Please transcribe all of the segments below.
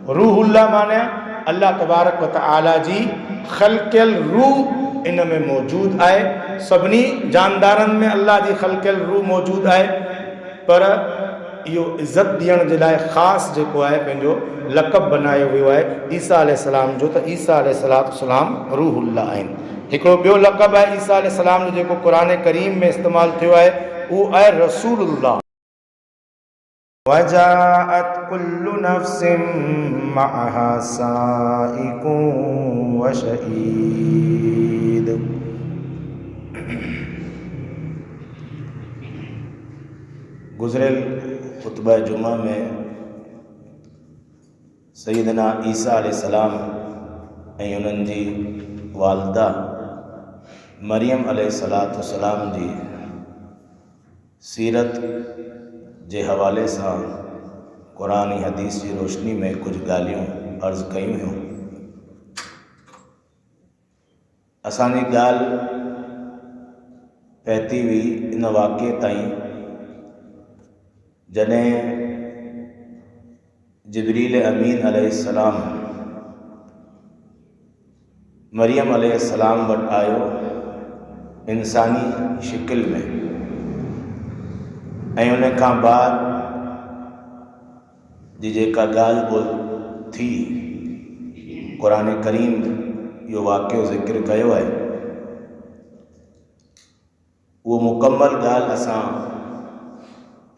रूहुल्लाह माने अल्लाह तबारक व तआला जी ख़ल्क़ियल रूह इन में मौजूदु आहे। सभिनी जानदारनि में अल्लाह जी ख़ल्क़ियल रूह मौजूदु आहे, पर इहो इज़त ॾियण जे लाइ ख़ासि जेको आहे पंहिंजो लक़ब बनायो वियो आहे ईसा अलैहिस्सलाम जो, त ईसा अलैहिस्सलाम रूहुल्लाह आहिनि। हिकिड़ो ॿियो लक़ब आहे ईसा अलैहिस्सलाम जो जेको क़ुरान करीम में इस्तेमालु थियो आहे, उहो आहे रसूलुल्लाह। वजाअत कुल्लु नफ्सिन मअहा साइकुन व शहीद। गुज़रियल खुतबा जुमा में सैयदना ईसा अलैहिस्सलाम ऐं उन्हनि जी वालिदा मरियम अलैहिस्सलाम जी सीरत जे हवाले सां क़ुरान ऐं हदीस जी रोशनी में कुझु ॻाल्हियूं अर्ज़ कयूं हुयूं। असांजी ॻाल्हि पहुती हुई इन वाक़े ताईं जॾहिं जिब्रील अमीन अलैहिस्सलाम मरियम अलैहिस्सलाम वटि आयो इंसानी शिकिल में, ऐं उन खां बाद जी जेका ॻाल्हि ॿोल थी क़ुरान करीम इहो वाक़ियो ज़िक्र कयो आहे, उहो मुकमल ॻाल्हि असां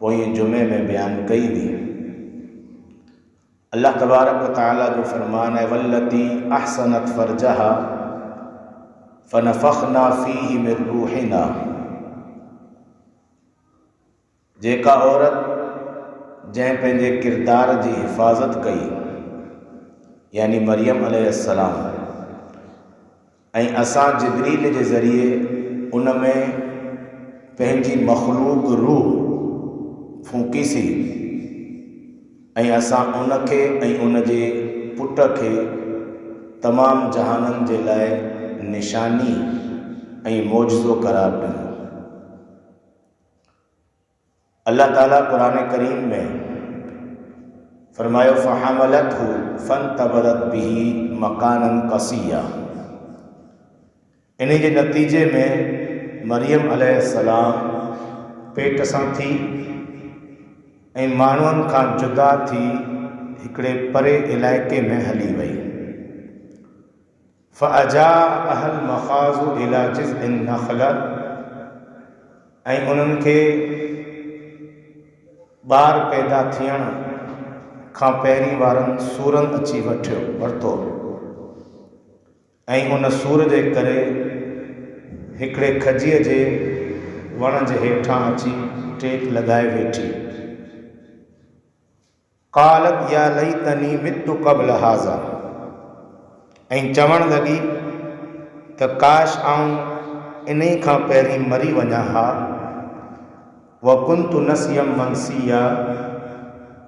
पोएं जुमे में बयानु कई हुई। अल्लाह तबारक व तआला जो फरमान है वल्लती अहसनत फरजहा फनफ़ख़ना फ़ीहि मिन रूहिना। जेका औरत जंहिं पंहिंजे किरदार जी हिफ़ाज़त कई, यानी मरियम अलैहिस्सलाम, ऐं असां जिब्रील जे ज़रिए उन में पंहिंजी मख़लूक़ रूह फूकीसीं, ऐं असां उनखे ऐं उन जे पुट खे तमामु जहाननि जे लाइ निशानी ऐं मौजज़ो करार ॾिनो। अल्लाह ताला क़ुरान करीम में फरमायो फ़हमलतहु फ़ंतबज़त बिही मकानन क़सिया। इन जे नतीजे में मरियम अलैहिस्सलाम पेट सां थी ऐं माण्हुनि खां जुदा थी हिकिड़े परे इलाइक़े में हली वई। फ़अजाअहल मख़ाज़ु इला जिज़्इन नख़ला, ऐं उन्हनि खे ॿार पैदा थियण खां पहिरीं वारनि सूरनि अची वरितो, ऐं उन सूर जे करे हिकिड़े खजीअ जे वण जे हेठां अची टेक लॻाए वेठी। क़ालत या लैतनी मितु क़ब्ल हाज़ा, ऐं चवणु लॻी त काश आऊं इन खां पहिरीं मरी वञा हा। व कुंतु नसियम मनसिया,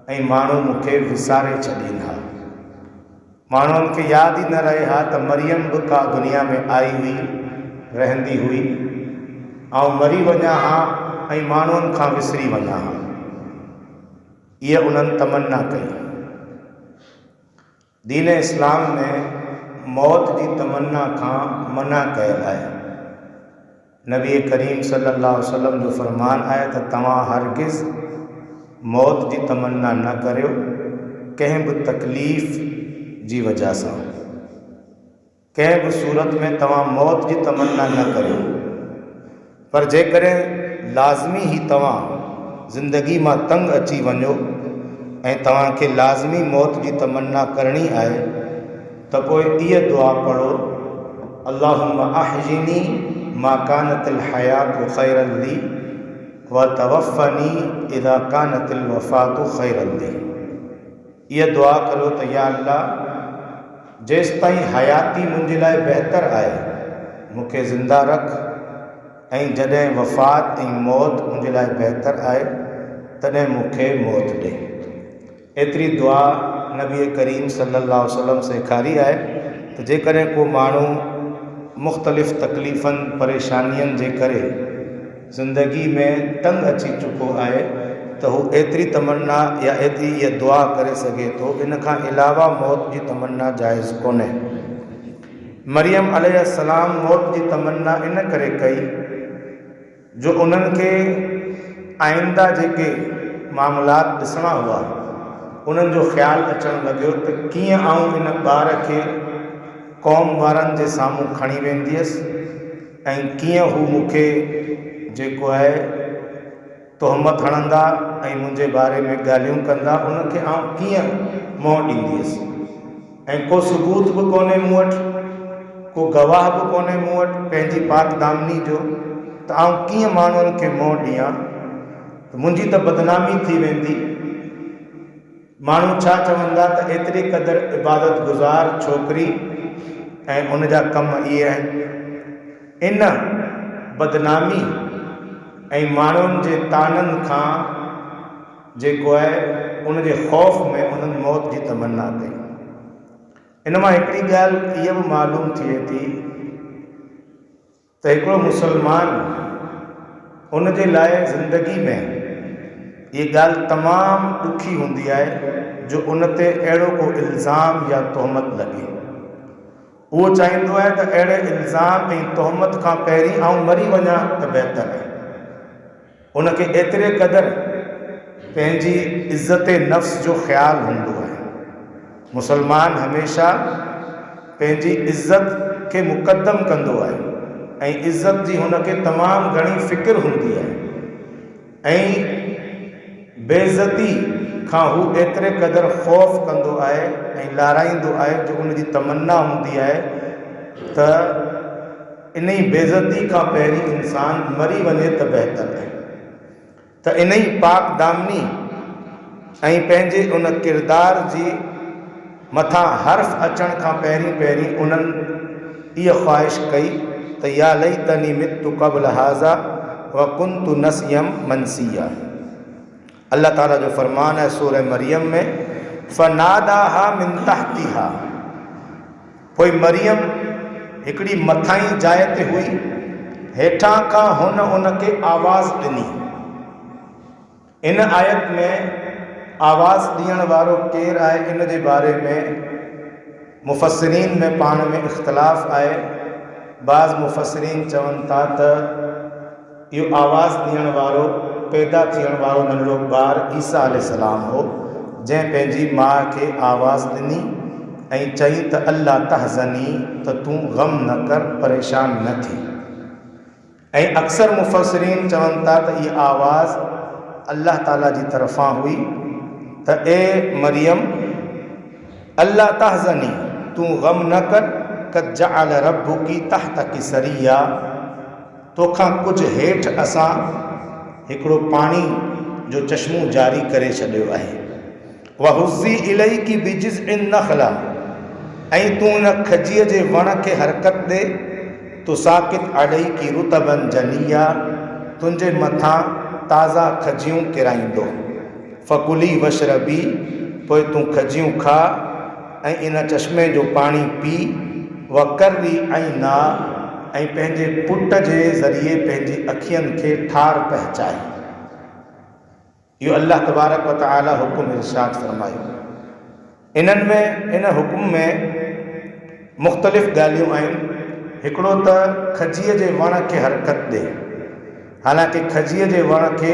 ऐं माण्हू मूंखे विसारे छॾीनि हा। माण्हुनि खे यादि ई न रहे हा त मरियम बि का दुनिया में आई हुई, रहंदी हुई, ऐं मरी वञा हा ऐं माण्हुनि खां विसरी वञा हा। इहा उन्हनि तमन्ना कई। दीन इस्लाम में मौत जी तमन्ना खां मना कयल आहे। नबी करीम सल्लल्लाहु अलैहि वसल्लम जो फरमान आहे त तव्हां हरगिज़ मौत जी तमन्ना न करियो कंहिं बि तकलीफ़ जी वजह सां। कंहिं बि सूरत में तव्हां मौत जी तमन्ना न करियो, पर जेकॾहिं लाज़मी ई तव्हां ज़िंदगी मां तंग अची वञो ऐं तव्हांखे लाज़मी मौत जी तमन्ना करणी आहे त पोइ इहा दुआ पढ़ो अल्लाहुम्मा अहयिनी मा कानतिल हयातु ख़ैरन ली व तवफ़नी इज़ा कानतिल वफ़ातु ख़ैरन ली। इहा दुआ करो त या अल्लाह जेसि ताईं हयाती मुंहिंजे लाइ बहितर आहे मूंखे ज़िंदा रख, ऐं जॾहिं वफ़ात ऐं मौत मुंहिंजे लाइ बहितर आहे तॾहिं मूंखे मौत ॾे। एतिरी दुआ नबी करीम सल्लल्लाहु अलैहि वसल्लम सेखारी आहे त जेकॾहिं को माण्हू मुख़्तलिफ़ तकलीफ़नि परेशानियुनि जे करे ज़िंदगी में तंग अची चुको आहे तो हू एतिरी तमन्ना या एतिरी इहा दुआ करे सघे थो। इन खां अलावा मौत जी तमन्ना जाइज़ कोन्हे। मरियम अलैहिस्सलाम मौत जी तमन्ना इन करे कई जो उन्हनि खे आइंदा जेके मामलात ॾिसणा हुआ उन्हनि जो ख़्यालु अचणु लॻियो त कीअं आऊं इन ॿार खे क़ौम वारनि जे साम्हूं खणी वेंदी हुअसि ऐं कीअं हू मूंखे जेको आहे तोहमत हणंदा ऐं मुंहिंजे बारे में ॻाल्हियूं कंदा, उनखे आउं कीअं मुंहुं ॾींदी हुअसि। ऐं को सबूत बि कोन्हे मूं वटि, को गवाह बि कोन्हे मूं वटि पंहिंजी पाक दामनी जो, त आउं कीअं माण्हुनि खे मुंहुं ॾियां, त मुंहिंजी त बदनामी थी वेंदी। माण्हू छा चवंदा त एतिरे क़दुरु इबादत गुज़ार छोकिरी ऐं उन जा कम इहे आहिनि। इन बदनामी ऐं माण्हुनि जे ताननि खां जेको आहे उन जे ख़ौफ़ में उन्हनि मौत जी तमन्ना कई। इन मां हिकिड़ी ॻाल्हि इहा बि मालूम थिए थी त हिकिड़ो मुसलमान उन जे लाइ ज़िंदगी में इहा ॻाल्हि तमामु ॾुखी हूंदी आहे जो उन ते अहिड़ो को इल्ज़ाम या तोहमत लॻे। उहो चाहींदो आहे त अहिड़े इल्ज़ाम ऐं तोहमत खां पहिरीं आउं मरी वञा त बहितर आहे। उनखे एतिरे क़दुरु पंहिंजी इज़्ज़त नफ़्स जो ख़्यालु हूंदो आहे। मुसलमान हमेशह पंहिंजी इज़्ज़त खे मुक़दम कंदो आहे ऐं इज़्ज़त जी हुनखे तमामु घणी फ़िक्र हूंदी आहे ऐं बेइज़ती खां हू एतिरे क़दुरु ख़ौफ़ कंदो आहे ऐं लाराईंदो आहे जो उनजी तमन्ना हूंदी आहे त इन ई बेइज़ती खां पहिरीं इंसान मरी वञे त बहितर आहे। त इन ई पाक दामनी ऐं पंहिंजे उन किरदार जी मथां हर्फ़ अचण खां पहिरीं उन्हनि इहा ख़्वाहिश कई त या लैतनी मितु क़ब्ल हाज़ा व कुन्तु नसियम मनसिया। अल्लाह ताला जो फ़रमान है सूरह मरियम में, फ़नादाहा मिन तहतिहा। पोइ मरियम हिकिड़ी मथां जाइ ते हुई, हेठां खां हुन उनखे आवाज़ ॾिनी। इन आयत में आवाज़ ॾियण वारो केरु आहे इन जे बारे में मुफ़स्सिरीन में पाण में इख़्तिलाफ़ आहे। बाज़ मुफ़स्सिरीन चवनि था त इहो आवाज़ ॾियण वारो पैदा थियण वारो नंढो ॿारु ईसा अलैहिस्सलाम हो, जंहिं पंहिंजी माउ खे आवाज़ ॾिनी ऐं चई त अल्ला तहज़नी, त तूं ग़म न कर, परेशान न थी। ऐं अक्सर मुफ़स्सिरीन चवनि था त इहा आवाज़ अल्लाह ताला जी तरफ़ां हुई त ए मरियम अल्ला तहज़नी, तूं ग़म न कर, क़द जअल रब्बुकी तहतकी सरिया, तोखां कुझु हेठि असां हिकिड़ो पाणी जो चश्मो जारी करे छॾियो आहे। वहुज़ी इलैकी बिजिज़इन नख़ला, ऐं तूं उन खजीअ जे वण खे हरकत ॾे, तो साकित अलैकी रुतबन जनिया, तुंहिंजे मथां ताज़ा खजियूं किराईंदो। फ़कुली वशरबी, पोइ तूं खजियूं खा ऐं इन चश्मे जो पाणी पी। वकर्री ऐना, ऐं पंहिंजे पुट जे ज़रिए पंहिंजी अखियुनि खे ठार पहुचाए। इहो अल्लाह तबारक व तआला हुकुम इरशाद फ़रमायो। इन्हनि में इन हुकुम में मुख़्तलिफ़ ॻाल्हियूं आहिनि। हिकिड़ो त खजीअ जे वण खे हरकत ॾे, हालांकि खजीअ जे वण खे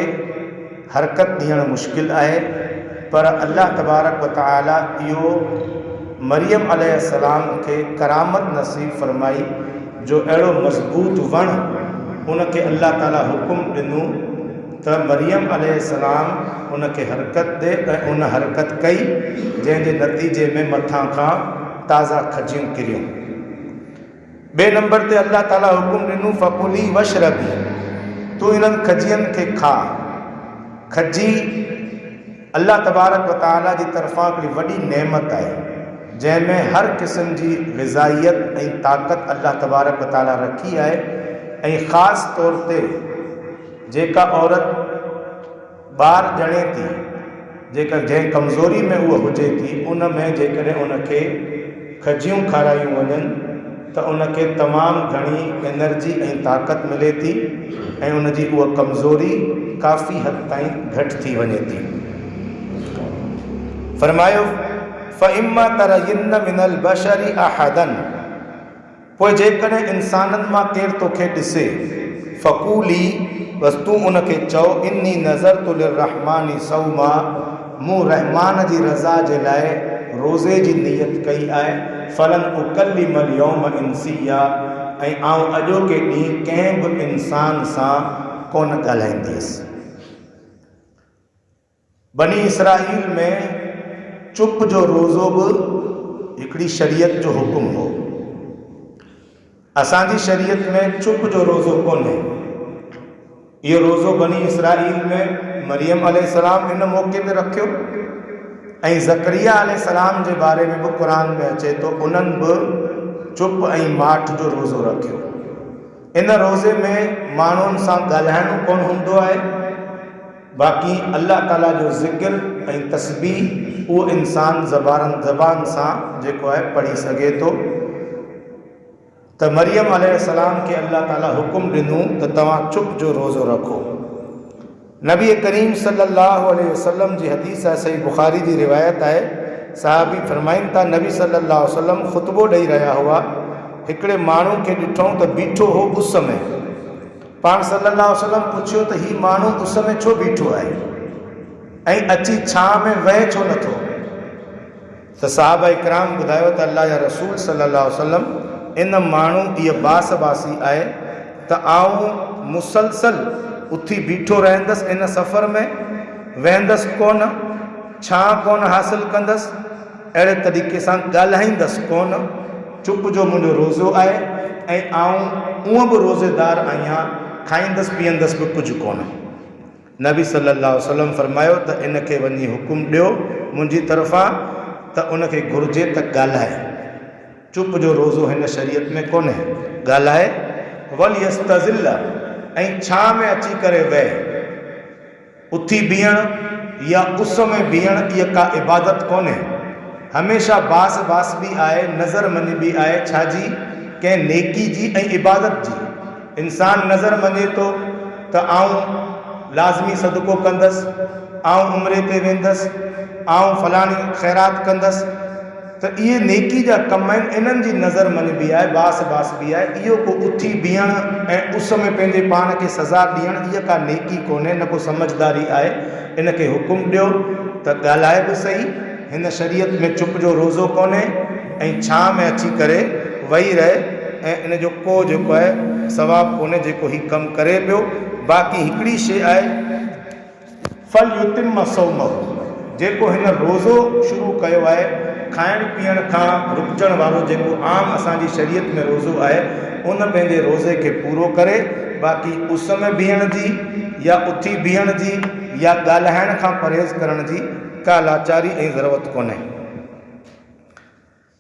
हरकत ॾियणु मुश्किल आहे, पर अल्लाह तबारक व तआला इहो मरियम अलैहिस्सलाम खे करामत नसीब फ़रमाई जो अहिड़ो मज़बूत वण उनखे अल्लाह ताला हुकुम ॾिनो त मरियम अलैहिस्सलाम उनखे हरकत ॾे ऐं उन हरकत कई, जंहिंजे नतीजे में मथां खां ताज़ा खजियूं किरियूं। ॿिए नंबर ते अल्लाह ताला हुकुम ॾिनो फ़कुली वशरबी, तूं इन्हनि खजियनि खे खा। खजी अल्लाह तबारक व तआला जी तरफ़ां हिकिड़ी वॾी नेमत आहे, जंहिंमें हर क़िस्म जी ग़िज़ाइयत ऐं ताक़त अल्लाह तबारक व तआला रखी आहे। ऐं ख़ासि तौर ते जेका औरत ॿार ॼणे थी, जंहिं कमज़ोरी में उहा हुजे थी, उन में जेकॾहिं उनखे खजियूं खारायूं वञनि त उनखे तमामु घणी एनर्जी ऐं ताक़त मिले थी ऐं उनजी उहा कमज़ोरी काफ़ी हद ताईं घटि थी वञे थी। फरमायो फ़इम्मा तरयिन्न मिनल बशरी अहदन, पोइ जेकॾहिं इंसाननि मां केरु तोखे ॾिसे, फ़क़ूली बसि तूं उनखे चओ इन्नी नज़रतु लिर्रहमानी सौमा, मूं रहमान जी रज़ा जे लाइ रोज़े जी नियत कई आहे। फलन उकल्लिमल यौम इंसिया, ऐं आउं अॼोके ॾींहुं कंहिं बि इंसान सां कोन ॻाल्हाईंदसि। बनी इसराईल में चुप जो रोज़ो बि हिकिड़ी शरीयत जो हुकुम हो। असांजी शरीयत में चुप जो रोज़ो कोन्हे। इहो रोज़ो बनी इसराईल में मरियम अलैहिस्सलाम इन मौक़े ते रखियो, ऐं ज़करिया अलैहिस्सलाम जे बारे में बि क़ुरान में अचे थो, उन्हनि बि चुप ऐं माठ जो रोज़ो रखियो। इन रोज़े में माण्हुनि सां ॻाल्हाइणो कोन हूंदो आहे, बाक़ी अल्लाह ताला जो ज़िक्र ऐं तस्बीह उहो इंसान ज़बान सां जेको आहे पढ़ी सघे थो। त मरियम अलैहिस्सलाम खे अल्लाह ताला हुकुम ॾिनो त तव्हां चुप जो रोज़ो रखो। नबी करीम सल्लल्लाहु अलैहि वसल्लम जी हदीस आहे, सही बुखारी जी रिवायत आहे, साहबी फरमाइनि था नबी सल्लल्लाहु अलैहि वसल्लम ख़ुतबो ॾेई रहिया हुआ, हिकिड़े माण्हू खे ॾिठो त बीठो हो उस में। पाण सल्लल्लाहु अलैहि वसल्लम पुछियो त हीउ माण्हू उस में छो बीठो आहे ऐं अची छांव में वहे छो नथो? त साहबा इकराम ॿुधायो त अल्लाह जा रसूल सल्लल्लाहु अलैहि वसल्लम, इन माण्हू इहा बास बासी आहे त आऊं मुसलसल उथी बीठो रहंदसि, इन सफ़र में वेंदसि कोन, छां कोन हासिलु कंदसि, अहिड़े तरीक़े सां ॻाल्हाईंदसि कोन। चुप जो मुंहिंजो रोज़ो आहे ऐं आऊं उअं बि रोज़ेदार आहियां, खाईंदसि पीअंदसि बि कुझु कोन। नबी सल्लल्लाहु अलैहि वसल्लम फरमायो त इनखे वञी हुकुम ॾियो मुंहिंजी तरफ़ां त उनखे घुरिजे त ॻाल्हाए। चुप जो रोज़ो हिन शरीयत में कोन्हे, ॻाल्हाए। वल यस्तज़िल, ऐं छां में अची करे वेह। उथी बीहण या उस में बीहण इहा का इबादत कोन्हे। हमेशह बास बि आहे, नज़र मञ बि आहे, छाजी? कंहिं नेकी जी ऐं इबादत जी। इंसान नज़र मञे थो त आऊं लाज़मी सदको कंदसि, आऊं उमिरे ते वेंदसि, आऊं फलाणी ख़ैरात कंदसि, त इहे नेकी जा कम आहिनि, इन्हनि जी नज़र मन बि आहे, बास बि आहे। इहो को उथी बीहण ऐं उस में पंहिंजे पाण खे सज़ा ॾियण, इहा का नेकी कोन्हे, न को समझदारी आहे। इनखे हुकुम ॾियो त ॻाल्हाए बि सही, हिन शरीयत में चुप जो रोज़ो कोन्हे, ऐं छां में अची करे वेही रहे, ऐं इन जो को जेको आहे सवाबु कोन्हे जेको हीउ कमु करे पियो। बाक़ी हिकिड़ी शइ आहे, फल युतिम सौमहु, जेको हिन रोज़ो शुरू कयो आहे, खाइण पीअण खां रुकजण वारो जेको आम असांजी शरीयत में रोज़ो आहे, उन पंहिंजे रोज़े खे पूरो करे। बाक़ी उस में बीहण जी या उथी बीहण जी या ॻाल्हाइण खां परहेज़ करण जी का लाचारी ऐं ज़रूरत कोन्हे।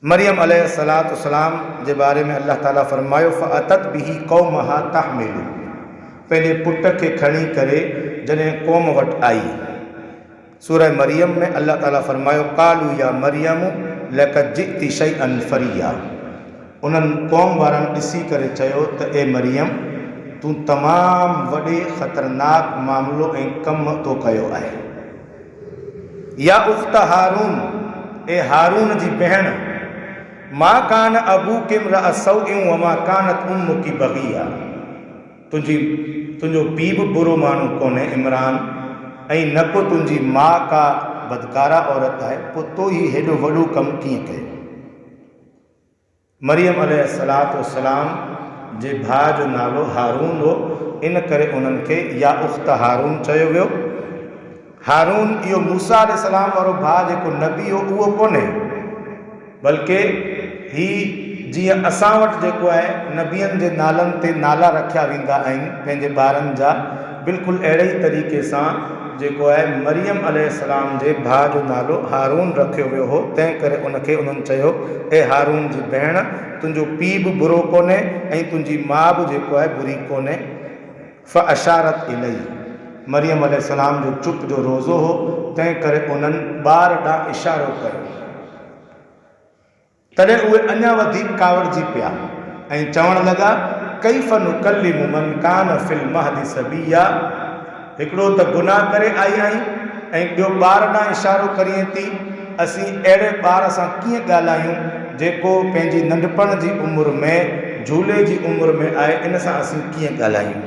मरियम अलैहिस्सलाम जे बारे में अल्लाह ताला फरमायो फ़अतत बिही क़ौमहा तहमिलु, पंहिंजे पुट खे खणी करे जॾहिं क़ौम वटि आई। सूरह मरियम में अल्लाह ताला फरमायो कालू या मरियम लक़द जिअति शैअन फरिया, उन्हनि क़ौम वारनि ॾिसी करे चयो त ए मरियम, तूं तमामु वॾे ख़तरनाक मामिलो ऐं कमु तो कयो आहे। या उख़्त हारून, ए हारून जी भेण, मा कान अबूकी इम्रअ सौइन व मा कानत उम्मुकी बग़िया, तुंहिंजो पीउ बि बुरो माण्हू कोन्हे इमरान, ऐं न को तुंहिंजी माउ का बदकारा औरत आहे, पोइ तो ही हेॾो वॾो कमु कीअं कयो? मरियम अलैहिस्सलाम जे भाउ जो नालो हारून हो, इन करे उन्हनि खे या उख़्त हारून चयो वियो। हारून इहो मूसा अलैहिस्सलाम वारो भाउ जेको नबी हो उहो कोन्हे, बल्कि ही जीअं असां वटि जेको आहे नबियनि जे नालनि ते नाला रखिया वेंदा आहिनि पंहिंजे ॿारनि जा, बिल्कुलु अहिड़े ई तरीक़े सां जेको आहे मरियम अलैहिस्सलाम जे भाउ जो नालो हारून रखियो वियो हो। तंहिं करे उनखे उन्हनि चयो ए हारून जी भेण, तुंहिंजो पीउ बि बुरो कोन्हे ऐं तुंहिंजी माउ बि जेको आहे बुरी कोन्हे। फ़अशारत इलैहि, मरियम अलैहिस्सलाम जो चुप जो रोज़ो हो, तंहिं करे उन्हनि ॿार ॾांहुं इशारो कयो। तॾहिं उहे अञा वधीक कावड़जी पिया ऐं चवण लॻा कैफ़ नुकल्लिमु मन कान फिल महदि सबिया, हिकिड़ो त गुनाह करे आई आई ऐं ॿियो ॿार ॾांहुं इशारो करिए थी असीं अहिड़े ॿार सां कीअं ॻाल्हायूं जेको पंहिंजी नंढपण जी उमिरि में झूले जी उमिरि में आहे, इन सां असीं कीअं ॻाल्हायूं।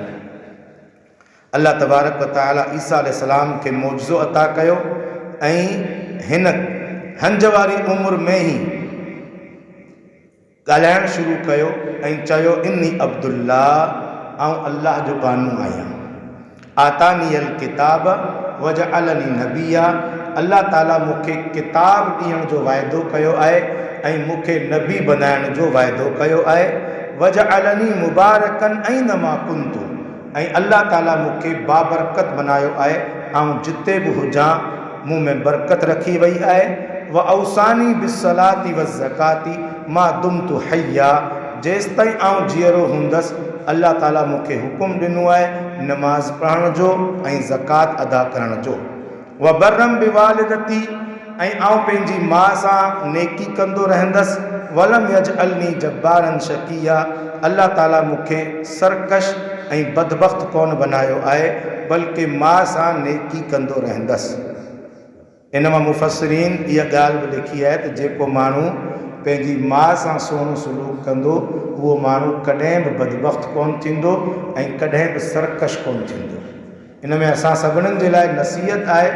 अल्लाह तबारक व तआला ईसा अलैहिस्सलाम खे मौजज़ो अता कयो ऐं हिन हंज वारी उमिरि में ई ॻाल्हाइणु शुरू कयो ऐं चयो इन्नी अब्दुल्ला, ऐं अल्लाह जो बानू आहियां। आतानी अल किताब वजअलनी नबिया, अल्लाह ताला मूंखे किताब ॾियण जो वाइदो कयो आहे ऐं मूंखे नबी बनाइण जो वाइदो कयो आहे। वजअलनी मुबारकन ऐनमा कुन्तु, ऐं अल्लाह ताला मूंखे बाबरकत बनायो आहे, ऐं जिते बि हुजां मूं में बरकत रखी वई आहे। व औसानी बिस्सलाती व ज़काती मां दुमतु हय्या, जेसि ताईं आउं जीअरो हूंदसि अल्लाह ताला मूंखे हुकुम ॾिनो आहे नमाज़ पढ़ण जो ऐं ज़कात अदा करण जो। व बर्रम बिवालिदती, ऐं आउं पंहिंजी माउ सां नेकी कंदो रहंदसि। वलम यजअलनी जब्बारन शकिया, अल्लाह ताला मूंखे सरकश ऐं बदबख्त कोन बनायो आहे, बल्कि माउ सां नेकी कंदो रहंदसि। इन मां मुफ़स्सिरीन इहा ॻाल्हि बि लिखी आहे त जेको माण्हू पंहिंजी माउ सां सुहिणो सलूक कंदो उहो माण्हू कॾहिं बि बदबख्त कोन थींदो ऐं कॾहिं बि सरकश कोन थींदो। इन में असां सभिनीनि जे लाइ नसीहत आहे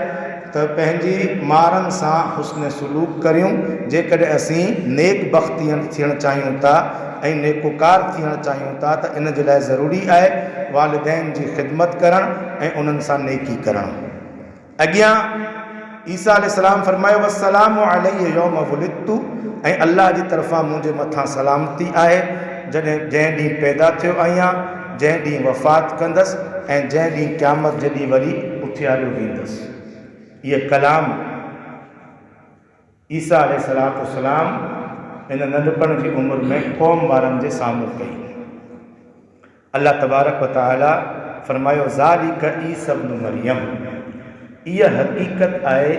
त पंहिंजी माउरनि सां हुस्न सलूक करियूं। जेकॾहिं असीं नेक बख़्त थियणु चाहियूं था ऐं नेकोकार थियणु चाहियूं था त इन जे लाइ ज़रूरी आहे वालिदैन जी ख़िदमत करणु ऐं उन्हनि सां नेकी करणु। अॻियां ईसा अलैहिस्सलाम फरमायो वस्सलामु अलैहि यौम वुलिदतु, ऐं अल्लाह जी तरफ़ां मुंहिंजे मथां सलामती आहे जंहिं ॾींहुं पैदा थियो आहियां, जंहिं ॾींहुं वफ़ात कंदसि ऐं जंहिं ॾींहुं क़यामत जॾहिं वरी उथियारियो वेंदसि। इहे कलाम ईसा अलैहिस्सलाम इन नंढपण जी उमिरि में क़ौम वारनि जे साम्हूं कई। अल्लाह तबारक व तआला फरमायो ज़ालिक ईसा इब्न मरियम, इहा हक़ीक़त आहे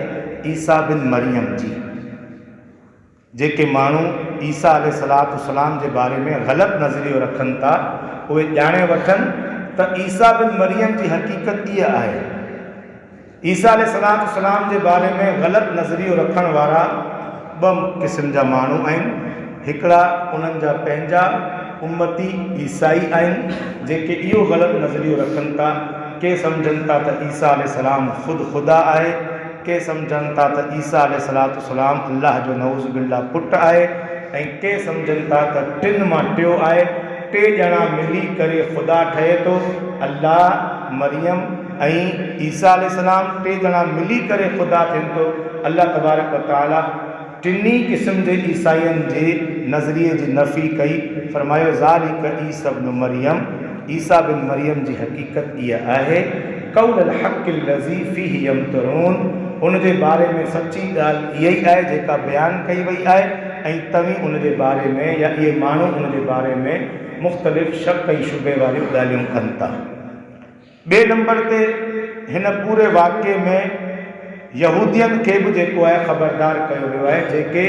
ईसा बिन मरियम जी। जेके माण्हू ईसा अलैहिस्सलाम जे बारे में ग़लति नज़रियो रखनि था उहे ॼाणे वठनि त ईसा बिन मरियम जी हक़ीक़त इहा आहे। ईसा अलैहिस्सलाम जे बारे में ग़लति नज़रियो रखण वारा ॿ क़िस्म जा माण्हू आहिनि। हिकिड़ा उन्हनि जा पंहिंजा उम्मती ईसाई आहिनि जेके इहो ग़लति नज़रियो रखनि था। के सम्झनि था त ईसा अलैहिस्सलाम ख़ुदि ख़ुदा आहे, के सम्झनि था त ईसा अलैहिस्सलाम अल्लाह जो नऊज़ बिल्लाह पुटु आहे, ऐं के सम्झनि था त टिनि मां टियों आहे, टे ॼणा मिली करे ख़ुदा ठहे थो। अल्लाह, मरियम ऐं ईसा अलैहिस्सलाम टे ॼणा मिली करे ख़ुदा थियनि थो। अल्लाह तबारक व तआला टिनी क़िस्म जे ईसाइनि जे नज़रिए जी नफ़ी कई। फरमायो ज़ालिक ईसा इब्न मरियम, ईसा बिन मरियम जी हक़ीक़त इहा आहे क़ौलुल हक़्क़िल लज़ी फ़ीही यमतरून, उन जे बारे में सची ॻाल्हि इहा ई आहे जेका बयानु कई वई आहे, ऐं तव्हीं उन जे बारे में या इहे माण्हू उन जे बारे में मुख़्तलिफ़ शक ऐं शुबे वारियूं ॻाल्हियूं कनि था। ॿिए नंबर ते हिन पूरे वाक़े में यहूदियनि खे बि जेको आहे ख़बरदार कयो वियो आहे, जेके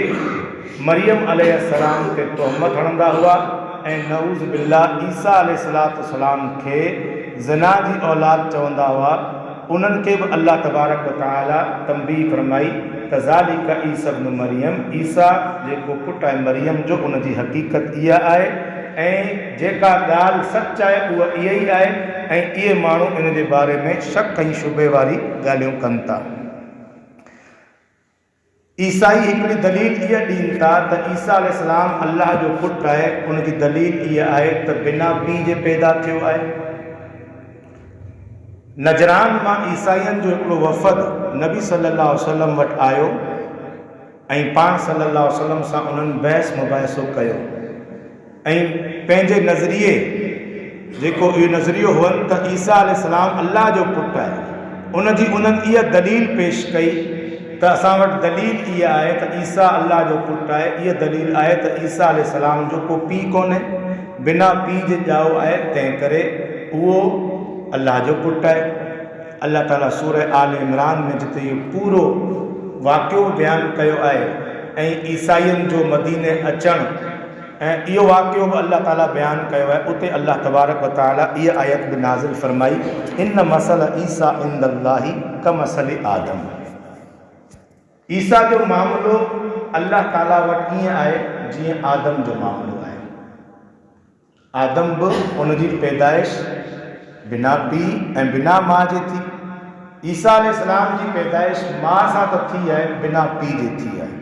मरियम अलैहिस्सलाम ते तोहमत हणंदा हुआ ऐं नऊज़ बिल्लाह ईसा अलैहिस्सलाम खे ज़िना जी औलाद चवंदा हुआ। उन्हनि खे बि अल्लाह तबारक व तआला तंबीह फरमाई त ज़ालिक ईसा इब्न मरियम, ईसा जेको पुटु आहे मरियम जो, उन जी हक़ीक़त इहा आहे ऐं जेका ॻाल्हि सच आहे उहा इहा ई आहे, ऐं इहे माण्हू इन जे बारे में शक ऐं शुबे वारी ॻाल्हियूं कनि था। ईसाई हिकिड़ी दलील इहा ॾियनि था त ईसा अलैहिस्सलाम अल्लाह जो पुटु आहे। उनजी दलील इहा आहे त बिना पीउ जे पैदा थियो आहे। नजरान मां ईसाइनि जो हिकिड़ो वफ़द नबी सल्लल्लाहु अलैहि वसल्लम वटि आयो ऐं पाण सल्लल्लाहु अलैहि वसल्लम सां उन्हनि बहस मुबाहिसो कयो ऐं पंहिंजे नज़रिए जेको इहो नज़रियो हुअनि त ईसा अलैहिस्सलाम अल्लाह जो पुटु आहे, उनजी उन्हनि इहा दलील पेश कई त असां वटि दलील इहा आहे त ईसा अल्लाह जो पुटु आहे। इहा दलील आहे त ईसा अलैहिस्सलाम जो को पीउ कोन्हे, बिना पीउ जे ॼाओ आहे, तंहिं करे उहो अल्लाह जो पुटु आहे। अल्लाह ताला सूरह आल इमरान में जिते इहो पूरो वाक़ियो बयानु कयो आहे ऐं ईसाइनि जो मदीने अचणु ऐं इहो वाक़ियो बि अल्लाह ताला बयानु कयो आहे। उते अल्लाह तबारक व ताला इहा आयत बि नाज़िल फरमाई, इन मसल ईसा इंदल्लाहि कमसल आदम। ईसा जो मामिलो अल्लाह ताला वटि ईअं आहे जीअं आदम जो मामिलो आहे। आदम बि उनजी पैदाइश बिना पीउ ऐं बिना माउ जे थी। ईसा अलैहिस्सलाम जी पैदाइश माउ सां त थी आहे, बिना पीउ जे थी आहे।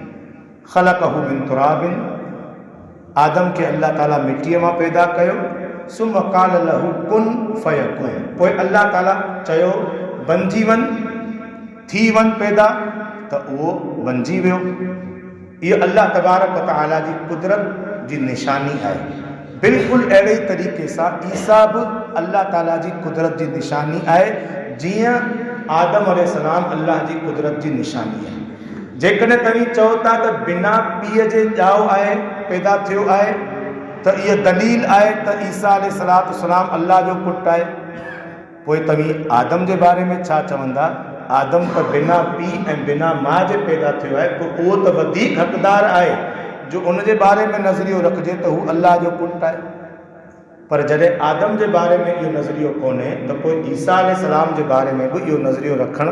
ख़लक़हु मिन तुराबिन, आदम खे अल्लाह ताला मिटीअ मां पैदा कयो। सुम क़ाल लहू कुन फयकुन, पोइ अल्लाह ताला चयो बणिजी वञ, थी वञ पैदा, त उहो बणिजी वियो। इहो अल्लाह तबारक व तआला जी कुदरत जी निशानी आहे। बिल्कुलु अहिड़े ई तरीक़े सां ईसा बि अल्लाह ताला जी कुदरत जी निशानी आहे, जीअं आदम अलैहिस्सलाम अल्लाह जी कुदरत जी निशानी आहे। जेकॾहिं तव्हीं चओ था त बिना पीउ जे ॼाओ आहे, पैदा थियो आहे, त इहा दलील आहे त ईसा अलैहिस्सलाम अल्लाह जो पुटु आहे। पोइ तव्हीं आदम जे बारे में छा चवंदा? आदम त बिना पीउ ऐं बिना माउ जे पैदा थियो आहे, पोइ उहो त वधीक हक़दारु आहे जो उन जे बारे में नज़रियो रखिजे त हू अल्लाह जो पुटु आहे। पर जॾहिं आदम जे बारे में इहो नज़रियो कोन्हे, त पोइ ईसा अलैहिस्सलाम जे बारे में बि इहो नज़रियो रखणु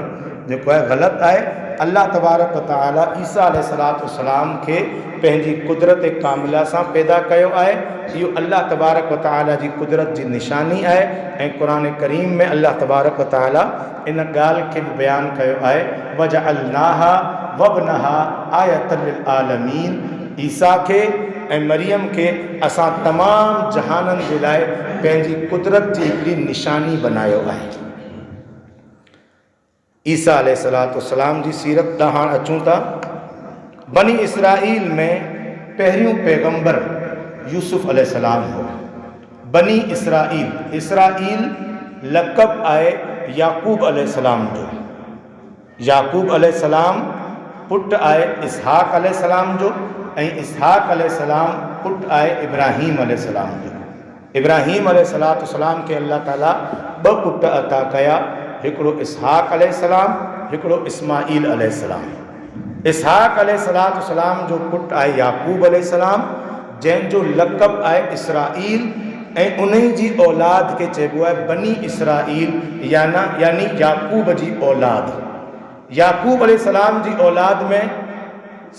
जेको आहे ग़लति आहे। अल्लाह तबारक व तआला ईसा अलैहिस्सलाम खे पंहिंजी कुदरत कामिला सां पैदा कयो आहे। इहो अल्लाह तबारक व तआला जी कुदरत जी निशानी आहे। ऐं क़ुरान करीम में अल्लाह तबारक व तआला इन ॻाल्हि खे बि बयानु कयो आहे, वजअलनाहा वब्नहा आयतन लिल आलमीन। ईसा खे ऐं मरियम खे असां तमामु जहाननि जे लाइ पंहिंजी कुदरत जी हिकिड़ी निशानी बनायो आहे। ईसा अलैहिस्सलाम जी सीरत ॾांहुं अचूं था। बनी इसराईल में पहिरियों पैगंबर यूसुफ अलैहिस्सलाम हो। बनी इसराईल, इसराईल लक़ब आहे याकूब अलैहिस्सलाम जो। याकूब अलैहिस्सलाम पुटु आहे इसहाक अलैहिस्सलाम जो, ऐं इसहाक अलैहिस्सलाम पुटु आहे इब्राहीम अलैहिस्सलाम जो। इब्राहीम अलैहिस्सलाम खे अल्लाह ताला ॿ पुट अता कया, हिकिड़ो इसहाक अलैहिस्सलाम, हिकिड़ो इस्माईल अलैहिस्सलाम। इसहाक अलैहिस्सलाम जो पुटु आहे याकूब अलैहिस्सलाम, जंहिंजो लक़ब आहे इसराईल, ऐं उन जी औलाद खे चइबो आहे बनी इसराईल, यानी याकूब जी औलाद। याकूब अलैहिस्सलाम जी औलाद में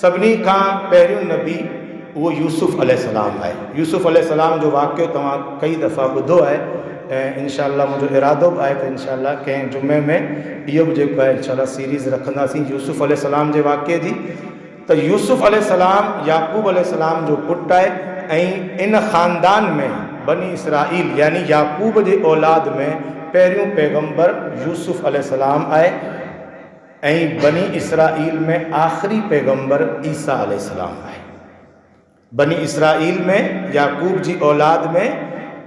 सभिनी खां पहिरियों नबी उहो यूसुफ अलैहिस्सलाम आहे। यूसुफ अलैहिस्सलाम जो वाक़ियो तव्हां कई दफ़ा ॿुधो आहे, ऐं इंशाअल्लाह मुंहिंजो इरादो बि आहे त इंशाअल्लाह कंहिं जुमे में इहो बि जेको आहे इंशाअल्लाह सीरीज़ रखंदासीं यूसुफ अलैहिस्सलाम जे वाक़िए जी। त यूसुफ अलैहिस्सलाम याकूब अलैहिस्सलाम जो पुटु आहे, ऐं इन ख़ानदान में बनी इसराईल यानी याकूब जे औलाद में पहिरियों पैगंबर यूसुफ अलैहिस्सलाम आहे, ऐं बनी इसराईल में आख़िरी पैगंबर ईसा अलैहिस्सलाम आहे। बनी इसराईल में याकूब जी औलाद में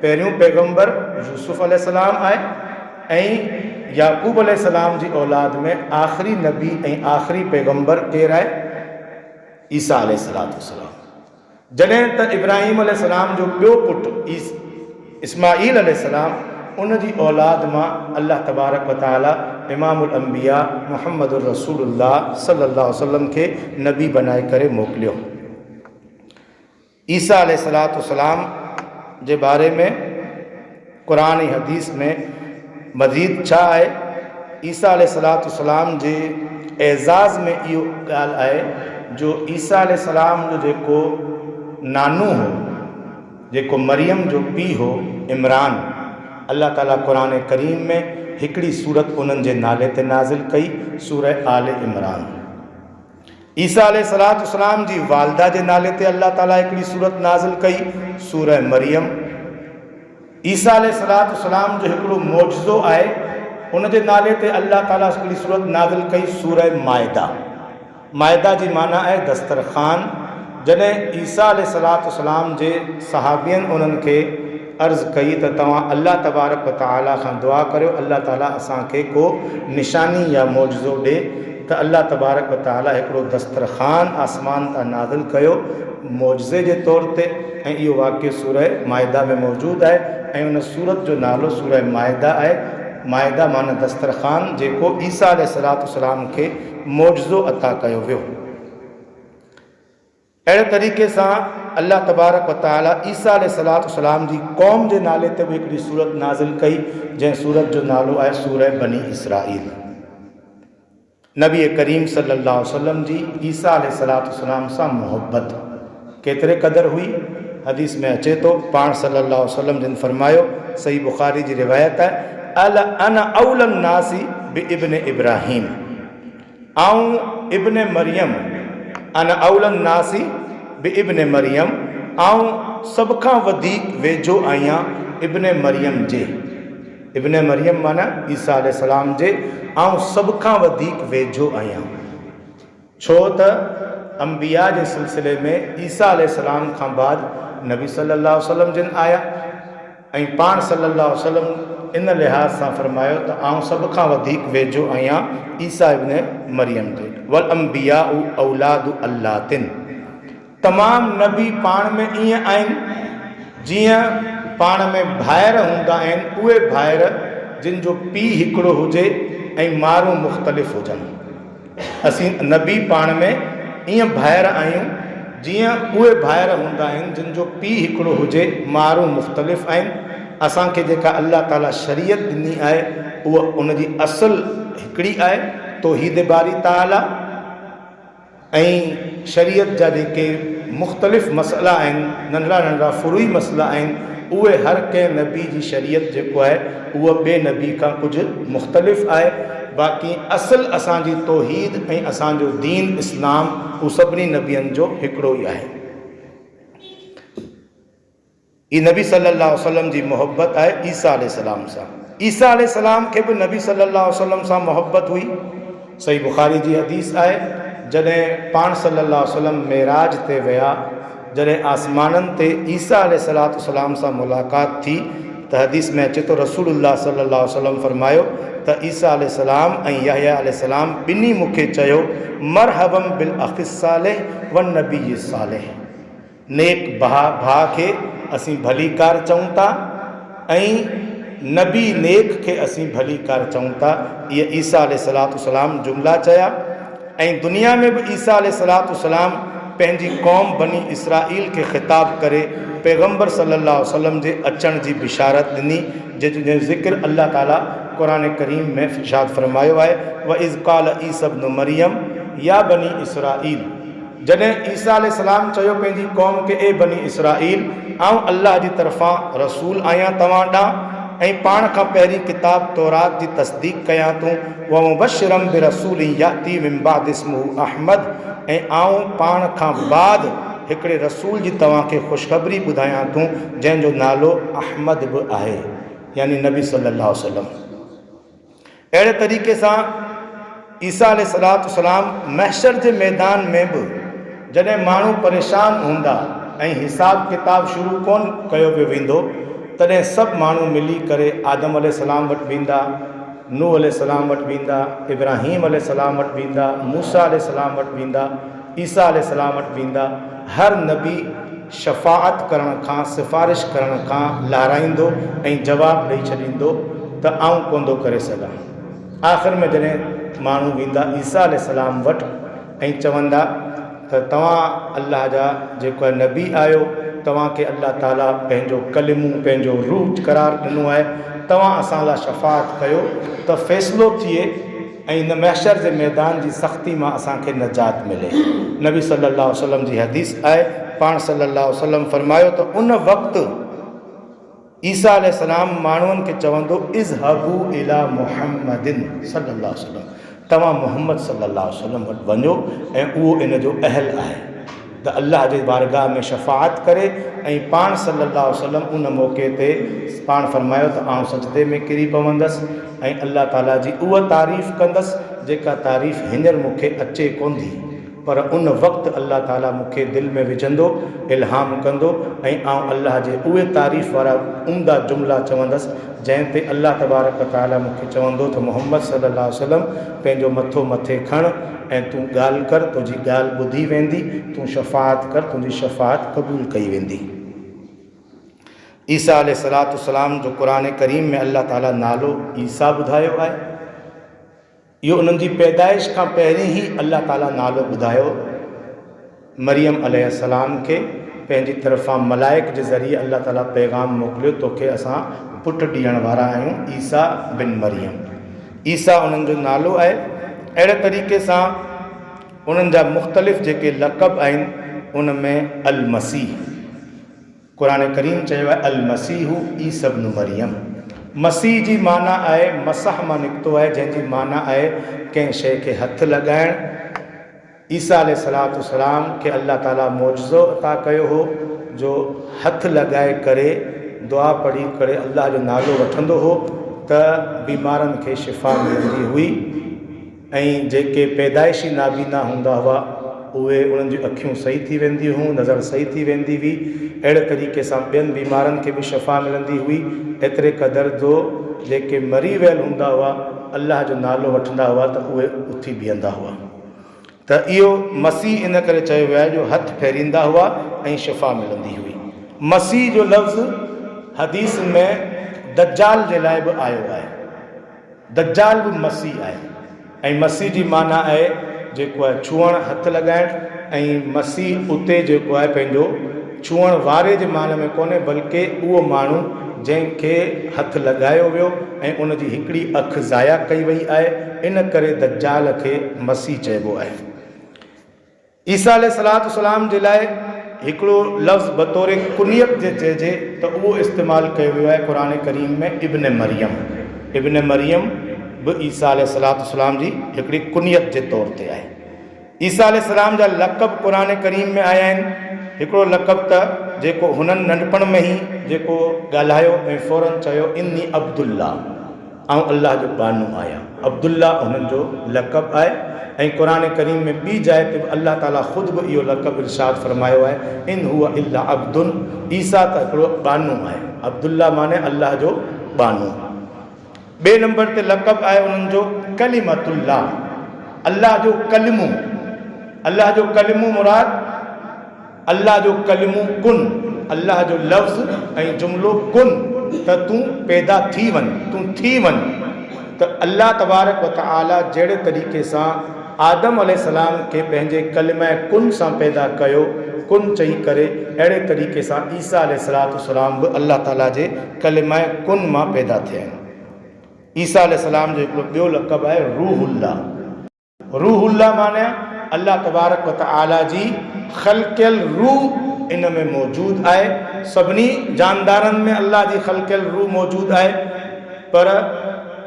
पहिरियों पैगंबर यूसुफ अलैहिस्सलाम आहे, ऐं याकूब अलैहिस्सलाम जी औलाद में आख़िरी नबी ऐं आख़िरी पैगंबर केरु आहे? ईसा अलैहिस्सलाम। जॾहिं त इब्राहीम अलैहिस्सलाम जो ॿियो पुटु इस्माईल अलैहिस्सलाम, उन जी औलाद मां अल्लाह तबारक व तआला इमामुल अंबिया मुहम्मदुर रसूलुल्लाह सल्लल्लाहु अलैहि वसल्लम खे नबी बनाए करे मोकिलियो। ईसा अलैहिस्सलाम जे बारे में क़ुरान ऐं हदीस में मज़ीद छा आहे? ईसा अलैहिस्सलाम जे एज़ाज़ में इहो ॻाल्हि आहे जो ईसा अलैहिस्सलाम जो जेको नानू हो, जेको मरियम जो पीउ हो इमरान, अल्लाह ताला क़ुरान करीम में हिकिड़ी सूरत उन्हनि जे नाले ते नाज़िल कई, सूरह आल इमरान। ईसा अलैहिस्सलाम जी वालदा जे नाले ते अल्लाह ताला हिकिड़ी सूरत नाज़िल कई, सूरह मरियम। ईसा अलैहिस्सलाम जो हिकिड़ो मौजज़ो आहे, उन जे नाले ते अल्लाह ताला हिकिड़ी सूरत नाज़िल कई, सूरह माइदा। माइदा जी माना आहे दस्तरख़ान। जॾहिं ईसा अलैहिस्सलाम जे सहाबियनि उन्हनि खे अर्ज़ु कई त तव्हां अल्लाह तबारक व तआला खां दुआ करियो, अल्लाह ताला असांखे को निशानी या मौजज़ो ॾे, त अल्लाह तबारक व तआला हिकिड़ो दस्तरख़ान आसमान तां नाज़िल कयो मौजज़े जे तौर ते, ऐं इहो वाक़ियो सूरह माइदा में मौजूदु आहे, ऐं उन सूरत जो नालो सूरह माइदा आहे। माइदा माना दस्तरख़ान, जेको ईसा अलैहिस्सलाम खे मौजज़ो अता कयो वियो। अहिड़े तरीक़े सां अल्लाह तबारक व तआला ईसा अलैहिस्सलाम जी क़ौम जे नाले ते बि हिकिड़ी सूरत नाज़िल कई, जंहिं सूरत जो नालो आहे सूरह बनी इसराईल। नबी करीम सल्लल्लाहु अलैहि वसल्लम जी ईसा अलैहिस्सलाम सां मोहब्बत केतिरे क़दर हुई। हदीस में अचे थो, पाण सल्लल्लाहु अलैहि वसल्लम जिन फरमायो, सही बुखारी जी रिवायत है, अल अना औलन नासी बि इब्न इब्राहिम, आऊं इब्न मरियम, अना औलन नासी बि इब्न मरियम, आऊं सभ खां वधीक वेझो आहियां इब्न मरियम जे। इब्न मरियम माना ईसा अलैहिस्सलाम जे, आऊं सभ खां वधीक वेझो आहियां। छो त अंबिया जे सिलसिले में ईसा अलैहिस्सलाम खां बाद नबी सल्लल्लाहु अलैहि वसल्लम जिन आया, ऐं पाण सल्लल्लाहु अलैहि वसल्लम इन लिहाज़ सां फरमायो त आऊं सभ खां वधीक वेझो आहियां ईसा इब्न मरियम जे। वल अंबिया औलादु अल्लातिन, तमामु नबी पाण में ईअं आहिनि जीअं पाण में भाइर हूंदा आहिनि, उहे भाइर जिन जो पीउ हिकिड़ो हुजे ऐं मारूं मुख़्तलिफ़ हुजनि। असीं नबी पाण में ईअं भाइर आहियूं जीअं उहे भाइर हूंदा आहिनि जिन जो पीउ हिकिड़ो हुजे, मारूं मुख़्तलिफ़ आहिनि। असांखे जेका अल्लाह ताला शरीयत ॾिनी आहे उहा उनजी असुल हिकिड़ी आहे, तौहीद बारी ताला, ऐं शरीयत जा जेके मुख़्तलिफ़ मसइला आहिनि, नंढड़ा नंढड़ा फुरूई मसइला आहिनि, उहे हर कंहिं नबी जी शरीयत जेको आहे उहा ॿिए नबी खां कुझु मुख़्तलिफ़ आहे। बाक़ी असुल असांजी तौहीद ऐं असांजो दीन इस्लाम उहो सभिनी नबियनि जो हिकिड़ो ई आहे। ई नबी सल्लल्लाहु अलैहि वसल्लम जी मोहब्बत आहे ईसा अलैहिस्सलाम सां। ईसा अलैहिस्सलाम खे बि नबी सल्लल्लाहु अलैहि वसल्लम सां मोहब्बत हुई। सही बुखारी जी हदीस आहे, जॾहिं पाण सल्लल्लाहु अलैहि वसल्लम मेराज ते विया, जॾहिं आसमाननि ते ईसा अलैहिस्सलाम सां मुलाक़ात थी, त हदीस में अचे थो रसूलुल्लाह सल्लल्लाहु अलैहि वसल्लम फरमायो त ईसा अलैहिस्सलाम ऐं यहया अलैहिस्सलाम ॿिन्ही मूंखे चयो, मरहबम बिल अखिस सालेह वन नबी सालेह, नेक भाउ खे असीं भली कार चऊं था ऐं नबी नेक खे असीं भली कार चऊं था। इहे ईसा अलैहिस्सलाम जुमला चया। ऐं दुनिया में बि ईसा अलैहिस्सलाम पंहिंजी क़ौम बनी इसराईल खे ख़िताब करे पैगम्बर सल्लल्लाहु अलैहि वसल्लम जे अचण जी बिशारत ॾिनी, जंहिंजो ज़िक्र अल्लाह ताला क़ुरान करीम में इरशाद फरमायो आहे, व इज़ क़ाल ईसा इब्न मरियम या बनी इसराईल, जॾहिं ईसा अलैहिस्सलाम चयो पंहिंजी क़ौम खे, ए बनी इसराईल, आऊं अल्लाह जी तरफ़ां रसूल आहियां तव्हां ॾांहुं, ऐं पाण खां पहिरीं किताब तौरात जी तस्दीक़ कयां थो, व मुबश्शिरम बिरसूल याती मिन बाद इस्मुहु अहमद, ऐं आऊं पाण खां बाद हिकिड़े रसूल जी तव्हांखे ख़ुशख़बरी ॿुधायां थो जंहिंजो नालो अहमद बि आहे, यानी नबी सल्लल्लाहु अलैहि वसल्लम। अहिड़े तरीक़े सां ईसा अलैहिस्सलाम महशर जे मैदान में बि जॾहिं माण्हू परेशान हूंदा ऐं हिसाब किताब शुरू कोन कयो पियो वेंदो, तॾहिं सभु माण्हू मिली करे आदम अलैहिस्सलाम वटि वेंदा, नूह अलैहिस्सलाम वटि वेंदा, इब्राहीम अलैहिस्सलाम वटि वेंदा, मूसा अलैहिस्सलाम वटि वेंदा, ईसा अलैहिस्सलाम वटि वेंदा। हर नबी शफ़ाअत करण खां, सिफ़ारिश करण खां लाराईंदो ऐं जवाबु ॾेई छॾींदो त आऊं कोन थो करे सघां। आख़िर में जॾहिं माण्हू वेंदा ईसा अलैहिस्सलाम वटि ऐं चवंदा त तव्हां अल्लाह जा जेको आहे नबी आहियो, तव्हांखे अल्लाह ताला पंहिंजो कलिमो, पंहिंजो रूह करार ॾिनो आहे, तव्हां असां लाइ शफ़ाअत कयो त फ़ैसिलो थिए ऐं इन महशर जे मैदान जी सख़्ती मां असांखे निजात मिले। नबी सल्लल्लाहु अलैहि वसल्लम जी हदीस आहे, पाण सल्लल्लाहु अलैहि वसल्लम फरमायो त उन वक़्तु ईसा अलैहिस्सलाम माण्हुनि खे चवंदो, इज़हबू इला मुहम्मदिन सल्लल्लाहु अलैहि वसल्लम, तव्हां मुहम्मद सल्लल्लाहु अलैहि वसल्लम वटि वञो ऐं उहो इन जो अहल आहे त अल्लाह जे बारगाह में शफ़ाअत करे। ऐं पाण सल्लल्लाहु अलैहि वसल्लम उन मौक़े ते पाण फरमायो त आउं सजदे में किरी पवंदसि ऐं अल्लाह ताला जी उहा तारीफ़ कंदसि जेका तारीफ़ हींअर मूंखे अचे कोन थी, पर उन वक़्तु अल्लाह ताला मूंखे दिलि में विझंदो, इल्हाम कंदो ऐं आउं अल्लाह जे उहे तारीफ़ वारा उम्दा जुमिला चवंदसि जंहिं ते अल्लाह तबारक ताला मूंखे चवंदो त मुहम्मद सल्लल्लाहु अलैहि वसल्लम पंहिंजो मथो मथे खण ऐं तूं ॻाल्हि कर, तुंहिंजी ॻाल्हि ॿुधी वेंदी, तूं शफ़ाअत कर, तुंहिंजी शफ़ाअत क़बूल कई वेंदी। ईसा अलैहिस्सलाम जो क़ुरान करीम में अल्लाह ताला नालो ईसा ॿुधायो आहे। इहो उन्हनि जी पैदाइश खां पहिरीं ई अल्लाह ताला नालो ॿुधायो मरियम अलैहिस्सलाम खे, पंहिंजी तरफ़ां मलाइक जे ज़रिए अल्लाह ताला पैगाम मोकिलियो तोखे असां पुटु ॾियण वारा आहियूं ईसा बिन मरियम। ईसा उन्हनि जो नालो आहे। अहिड़े तरीक़े सां उन्हनि जा मुख़्तलिफ़ जेके लक़ब आहिनि उन में अल मसीह, क़ुरान करीम चयो आहे अल मसीहु ईसा इब्न मरियम। मसीह जी माना आहे, मसह मां निकितो आहे, जंहिंजी माना आहे कंहिं शइ खे हथु लॻाइणु। ईसा अलैहिस्सलाम खे अल्लाह ताला मौजज़ो अता कयो हो जो हथु लॻाए करे दुआ पढ़ी करे अल्लाह जो नालो वठंदो हो त बीमारनि खे शिफ़ा मिलंदी हुई। ऐं जेके पैदाइशी नाबीना हूंदा हुआ उहे उन्हनि जूं अखियूं सही थी वेंदी हुयूं, नज़र सही थी वेंदी हुई। अहिड़े तरीक़े सां ॿियनि बीमारनि खे बि शिफ़ा मिलंदी हुई। एतिरे क़दुरु जो जेके मरी वियल हूंदा हुआ अल्लाह जो नालो वठंदा हुआ त उहे उथी बीहंदा हुआ। त इहो मसीह इन करे चयो वियो आहे जो हथु फेरींदा हुआ ऐं शिफ़ा मिलंदी हुई। मसीह जो लफ़्ज़ हदीस में दज्जाल जे लाइ बि आयो आहे। दज्जाल बि मसीह आहे ऐं मसीह जी माना आहे जेको आहे छुअणु, हथु लॻाइणु। ऐं मसीह उते जेको आहे पंहिंजो छुअण वारे जे मान में कोन्हे बल्कि उहो माण्हू जंहिंखे हथु लॻायो वियो ऐं उन जी हिकिड़ी अखि ज़ाया कई वई आहे, इन करे दज्जाल खे मसीह चइबो आहे। ईसा अलैहिस्सलाम जे लाइ हिकिड़ो लफ़्ज़ बतौर कुनियत जे चइजे त उहो इस्तेमालु कयो वियो आहे क़ुरान करीम में इब्न मरियम। इब्न मरियम बि ईसा अलैहिस्सलाम जी हिकिड़ी कुनियत जे तौर ते आहे। ईसा अलैहिस्सलाम जा लक़ब क़ुरान करीम में आया आहिनि। हिकिड़ो लक़ब त जेको हुननि नंढपण में ई जेको ॻाल्हायो ऐं फ़ौरन चयो इन्नी अब्दुल्ला, ऐं अल्लाह जो बानू आहियां। अब्दुल्ला हुननि जो लक़ब आहे। ऐं क़ुरान करीम में ॿी जाइ ते बि अल्लाह ताला ख़ुदि बि इहो लक़ब इरशाद फरमायो आहे इन हुआ इल्ला अब्दुन, ईसा त हिकिड़ो बानू आहे। अब्दुल्ला माने अल्लाह जो बानू। ॿिए नंबर ते लक़ब आहे उन्हनि जो कलिमतुल्लाह, अल्लाह जो कलिमो। अल्लाह जो कलिमो मुराद अल्लाह जो कलिमो कुन, अल्लाह जो लफ़्ज़ ऐं जुमिलो कुन त तूं पैदा थी वञ, तूं थी वञ। त अल्लाह तबारक व तआला जहिड़े तरीक़े सां आदम अलैहिस्सलाम खे पंहिंजे कलिमा कुन सां पैदा कयो, कुन चई करे, अहिड़े तरीक़े सां ईसा अलैहिस्सलाम बि अल्लाह ताला जे कलिमा कुन मां पैदा थिया आहिनि। ईसा अलैहिस्सलाम जो हिकिड़ो ॿियो लक़ब आहे रूहुल्लाह। रूहुल्लाह माने अल्लाह तबारक व तआला जी ख़ल्क़ियल रूह इन में मौजूदु आहे। सभिनी जानदारनि में अल्लाह जी ख़ल्क़ियल रूह मौजूदु आहे, पर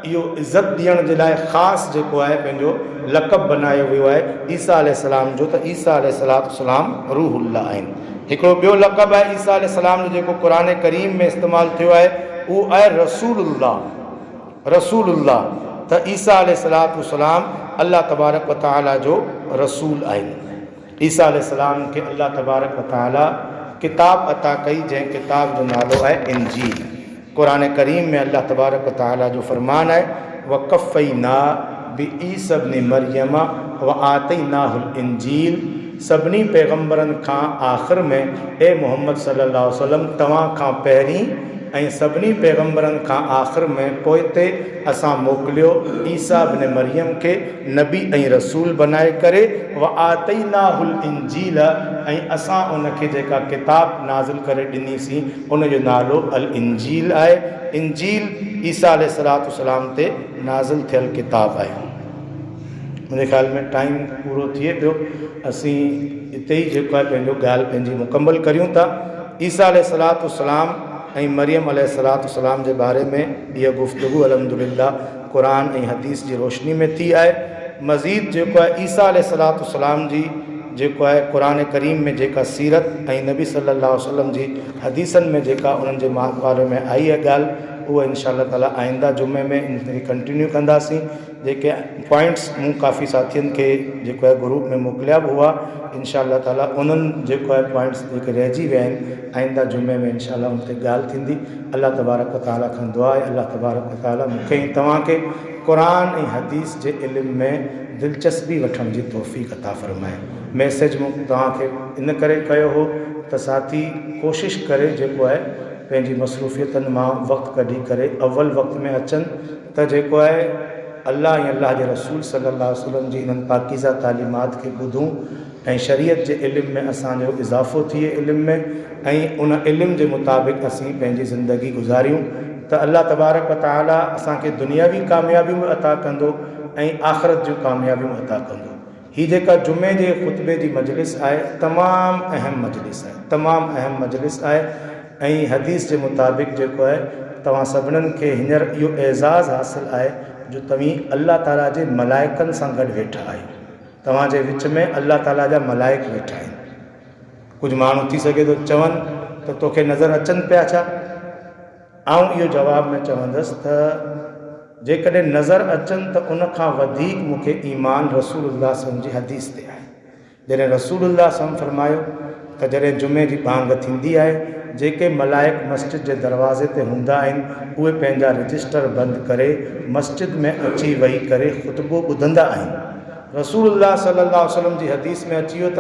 इहो इज़त ॾियण जे लाइ ख़ासि जेको आहे पंहिंजो लक़ब बनायो वियो आहे ईसा अलैहिस्सलाम जो, त ईसा अलैहिस्सलाम रूहुल्लाह आहिनि। हिकिड़ो ॿियो लक़ब आहे ईसा अलैहिस्सलाम जो जेको क़ुरान करीम में इस्तेमालु थियो आहे उहो आहे रसूलुल्लाह। रसूलुल्लाह त ईसा अलैहिस्सलाम अल्लाह तबारक व तआला जो रसूल आहिनि। ईसा अलैहिस्सलाम खे अल्लाह तबारक व तआला किताब अता कई जंहिं किताब जो नालो आहे इंजील। क़ुरान करीम में अल्लाह तबारक व तआला जो फरमान आहे वक़फ़ैना बिईसा इब्न मरियम व आतैनाहुल इंजील। सभिनी पैगम्बरनि खां आख़िर में ए मोहम्मद सल्लल्लाहु अलैहि वसल्लम तव्हां खां पहिरीं ऐं सभिनी पैगम्बरनि खां आख़िर में पोइ ते असां मोकिलियो ईसा इब्न मरियम खे नबी ऐं रसूल बनाए करे व आतैनाहुल इंजील, ऐं असां उनखे जेका किताब नाज़िल करे ॾिनीसीं उन जो नालो अल इंजील आहे। इंजील ईसा अलैहिस्सलाम ते नाज़िल थियल किताब आहे। मुंहिंजे ख़्याल में टाइम पूरो थिए पियो, असीं हिते ई जेको आहे पंहिंजो ॻाल्हि पंहिंजी मुकमल करियूं था। ईसा अलैहिस्सलाम ऐं मरियम अलैहिस्सलाम जे बारे में इहा गुफ़्तगू अल्हम्दुलिल्लाह क़ुरान ऐं हदीस जी रोशनी में थी आहे। मज़ीद जेको आहे ईसा अलैहिस्सलाम जी जेको आहे क़ुरान करीम में जेका सीरत ऐं नबी सल्लल्लाहु अलैहि वसल्लम जी हदीसनि में जेका उन्हनि जे बारे में आई आहे ॻाल्हि, उहा इंशाअल्लाह ताला आइंदा जुमे में इन कंटिन्यू कंदासीं। जेके पॉइंट्स मूं काफ़ी साथियुनि खे जेको आहे ग्रुप में मोकिलिया बि हुआ, इंशाअल्लाह ताला उन्हनि जेको आहे पॉइंट्स जेके रहिजी विया आहिनि आइंदा जुमे में इंशाअल्लाह उन ते ॻाल्हि थींदी। अल्लाह तबारक व तआला खां दुआ आहे अल्लाह तबारक व तआला मूंखे ऐं तव्हांखे क़ुरान ऐं हदीस जे इल्म में दिलचस्पी वठण जी तौफ़ीक़ अता फ़रमाए। मैसेज मूं तव्हांखे इन करे कयो हो त साथी कोशिशि करे जेको आहे पंहिंजी मसरूफ़ियतनि मां वक़्तु कढी करे अव्वल वक़्त में अचनि त जेको आहे अल्लाह ऐं अल्लाह जे रसूल सल्लल्लाहु अलैहि वसल्लम जी इन्हनि पाकीज़ा तालीमात खे ॿुधूं ऐं शरीयत जे इल्म में असांजो इज़ाफ़ो थिए इल्म में, ऐं उन इल्म जे मुताबिक़ असीं पंहिंजी ज़िंदगी गुज़ारियूं त अल्लाह तबारक व तआला असांखे दुनियावी कामयाबियूं बि अता कंदो ऐं आख़िरत जूं कामयाबियूं अता कंदो। हीअ जेका जुमे जे ख़ुतबे जी मजलिस आहे तमामु अहम मजलिस आहे, तमामु अहम मजलिस आहे। ऐं हदीस जे मुताबिक़ जेको आहे तव्हां सभिनीनि खे हींअर इहो एज़ाज़ु हासिलु आहे जो तव्हीं अल्लाह ताला जे मलाइकनि सां गॾु वेठा आहियो। तव्हांजे विच में अल्लाह ताला जा मलाइक वेठा आहिनि। कुझु माण्हू थी सघे थो चवनि त तोखे नज़र अचनि पिया छा? आउं इहो जवाब में चवंदुसि त जेकॾहिं नज़र अचनि त उन खां वधीक मूंखे ईमान रसूलुल्लाह सल्लल्लाहु अलैहि वसल्लम जी हदीस ते आहे। जॾहिं रसूलुल्लाह सल्लल्लाहु अलैहि वसल्लम फरमायो त जॾहिं जुमे जी बांग थींदी आहे, जेके मलाइक मस्जिद जे दरवाज़े ते हूंदा आहिनि उहे पंहिंजा रजिस्टर बंदि करे मस्जिद में अची वेही करे ख़ुतबो ॿुधंदा आहिनि। रसूलुल्लाह सल्लल्लाहु अलैहि वसल्लम जी हदीस में अची वियो त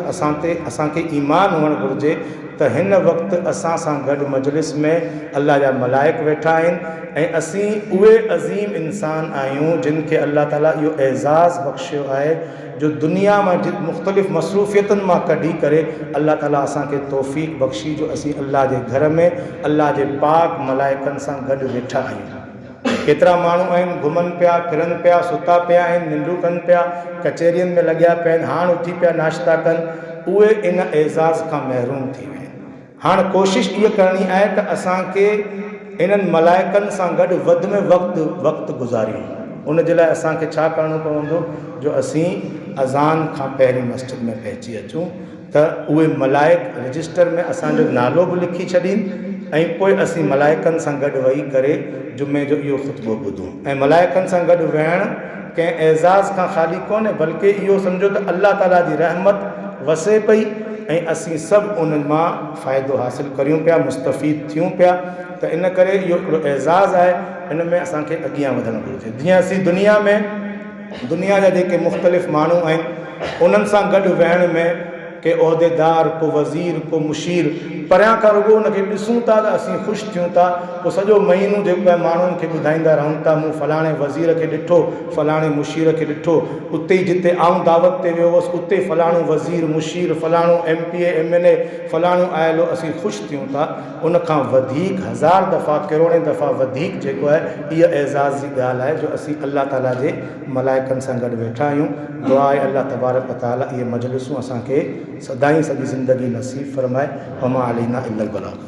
असांखे ईमान हुअणु घुरिजे त हिन वक़्तु असां सां गॾु मजलिस में अल्लाह जा मलाइक वेठा आहिनि ऐं असीं उहे अज़ीम इंसान आहियूं जिन खे अल्लाह ताला इहो एज़ाज़ बख़्शियो आहे जो दुनिया मां मुख़्तलिफ़ मसरूफ़ियतुनि मां कढी करे अल्लाह ताला असांखे तौफ़ीक़ बख़्शी जो असीं अल्लाह जे घर में अल्लाह जे पाक मलाइकनि सां गॾु वेठा आहियूं। केतिरा माण्हू आहिनि घुमनि पिया फिरनि पिया, सुता पिया आहिनि, निंडूं कनि पिया, कचहरियुनि में लॻिया पिया आहिनि, हाणे उथी पिया नाश्ता कनि, उहे इन एज़ाज़ खां महरूम थी विया आहिनि। हाणे कोशिशि इहा करणी आहे त असांखे इन्हनि मलाइकनि सां गॾु वधि में वक़्तु गुज़ारियूं। उन जे लाइ असांखे छा करिणो पवंदो जो असीं अज़ान खां पहिरीं मस्जिद में पहुची अचूं त उहे मलाइक रजिस्टर में असांजो नालो बि लिखी छॾीनि ऐं पोइ असीं मलाइकनि सां गॾु वेही करे जुमे जो इहो ख़ुतबो ॿुधूं। ऐं मलाइकनि सां गॾु वेहणु कंहिं एज़ाज़ खां ख़ाली कोन्हे, बल्कि इहो सम्झो त अल्लाह ताला जी रहमत वसे पई ऐं असीं सभु उन मां फ़ाइदो हासिलु करियूं पिया, मुस्तफ़ीद थियूं पिया। त इन करे इहो हिकिड़ो एज़ाज़ आहे, इन में असांखे अॻियां वधणु घुरिजे। जीअं असीं दुनिया जा जेके मुख़्तलिफ़ माण्हू आहिनि उन्हनि सां गॾु वेहण में के उहिदेदार, को वज़ीर, को मुशीर, परियां खां रुॻो उनखे ॾिसूं था त असीं ख़ुशि थियूं था, पोइ सॼो महीनो जेको आहे माण्हुनि खे ॿुधाईंदा रहूं था मूं फलाणे वज़ीर खे ॾिठो, फलाणे मुशीर खे ॾिठो, उते ई जिते आउं दावत ते वियो हुअसि उते फलाणो वज़ीर, मुशीर, फलाणो MPA MLA फलाणो आयल हो, असीं ख़ुशि थियूं था। उन खां वधीक हज़ार दफ़ा करोड़े दफ़ा वधीक जेको आहे इहा एज़ाज़ जी ॻाल्हि आहे जो असीं अल्लाह ताला जे मलाइकनि सां गॾु वेठा आहियूं। दुआ आहे अल्लाह तबारक व तआला इहे मजलिसूं असांखे सदाईं सॼी ज़िंदगी नसीब फ़रमाए। वमा अलैना इल्लल बलाग।